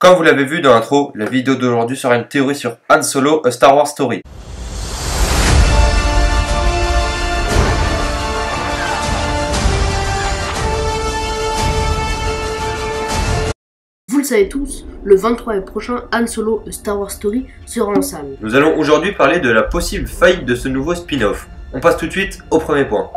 Comme vous l'avez vu dans l'intro, la vidéo d'aujourd'hui sera une théorie sur Han Solo, A Star Wars Story. Vous le savez tous, le 23 mai prochain, Han Solo, A Star Wars Story sera en salle. Nous allons aujourd'hui parler de la possible faillite de ce nouveau spin-off. On passe tout de suite au premier point.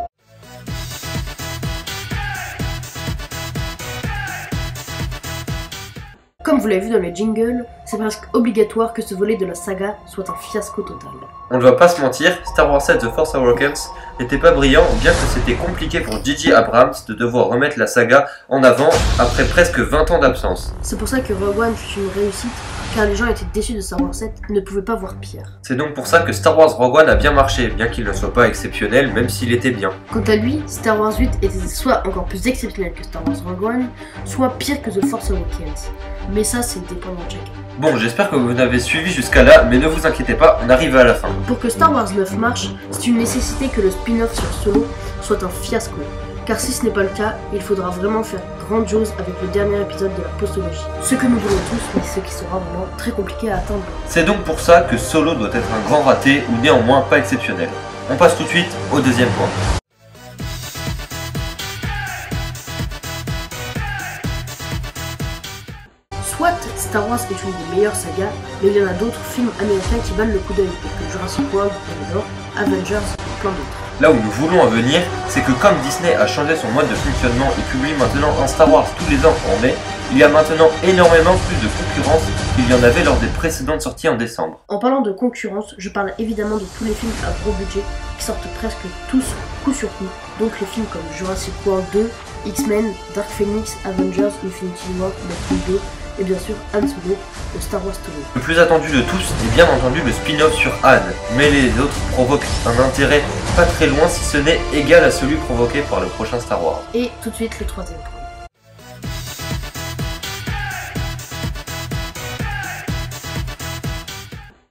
Comme vous l'avez vu dans les jingles, c'est presque obligatoire que ce volet de la saga soit un fiasco total. On ne va pas se mentir, Star Wars 7 The Force Awakens n'était pas brillant, bien que c'était compliqué pour J.J. Abrams de devoir remettre la saga en avant après presque 20 ans d'absence. C'est pour ça que Rogue One fut une réussite, car les gens étaient déçus de Star Wars 7 et ne pouvaient pas voir pire. C'est donc pour ça que Star Wars Rogue One a bien marché, bien qu'il ne soit pas exceptionnel, même s'il était bien. Quant à lui, Star Wars 8 était soit encore plus exceptionnel que Star Wars Rogue One, soit pire que The Force Awakens. Mais ça, c'est dépendant de chacun. Bon, j'espère que vous avez suivi jusqu'à là, mais ne vous inquiétez pas, on arrive à la fin. Pour que Star Wars 9 marche, c'est une nécessité que le spin-off sur Solo soit un fiasco. Car si ce n'est pas le cas, il faudra vraiment faire grandiose avec le dernier épisode de la postologie. Ce que nous voulons tous, mais ce qui sera vraiment très compliqué à atteindre. C'est donc pour ça que Solo doit être un grand raté, ou néanmoins pas exceptionnel. On passe tout de suite au deuxième point. Soit Star Wars est une des meilleures sagas, mais il y en a d'autres films américains qui valent le coup d'œil, tels que Jurassic World, Avengers et plein d'autres. Là où nous voulons en venir, c'est que comme Disney a changé son mode de fonctionnement et publie maintenant un Star Wars tous les ans en mai, il y a maintenant énormément plus de concurrence qu'il y en avait lors des précédentes sorties en décembre. En parlant de concurrence, je parle évidemment de tous les films à gros budget qui sortent presque tous coup sur coup, donc les films comme Jurassic World 2, X-Men, Dark Phoenix, Avengers, Infinity War, Deadpool 2, et bien sûr Han Solo, le Star Wars Story. Le plus attendu de tous est bien entendu le spin-off sur Han, mais les autres provoquent un intérêt pas très loin si ce n'est égal à celui provoqué par le prochain Star Wars. Et tout de suite le troisième point.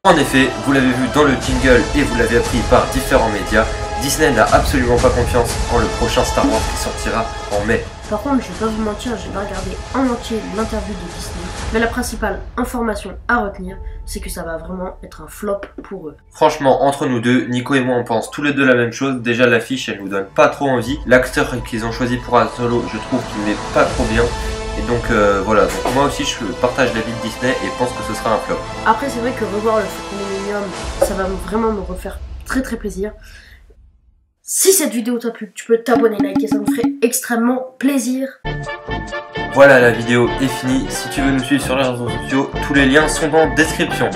En effet, vous l'avez vu dans le jingle et vous l'avez appris par différents médias, Disney n'a absolument pas confiance en le prochain Star Wars qui sortira en mai. Par contre, je vais pas vous mentir, j'ai pas regardé en entier l'interview de Disney, mais la principale information à retenir, c'est que ça va vraiment être un flop pour eux. Franchement, entre nous deux, Nico et moi on pense tous les deux la même chose. Déjà l'affiche elle nous donne pas trop envie. L'acteur qu'ils ont choisi pour Han Solo, je trouve qu'il n'est pas trop bien. Et donc voilà, donc moi aussi je partage l'avis de Disney et pense que ce sera un flop. Après c'est vrai que revoir le Falcon Millennium, ça va vraiment me refaire très plaisir. Si cette vidéo t'a plu, tu peux t'abonner, liker, ça me ferait extrêmement plaisir. Voilà, la vidéo est finie. Si tu veux nous suivre sur les réseaux sociaux, tous les liens sont dans la description.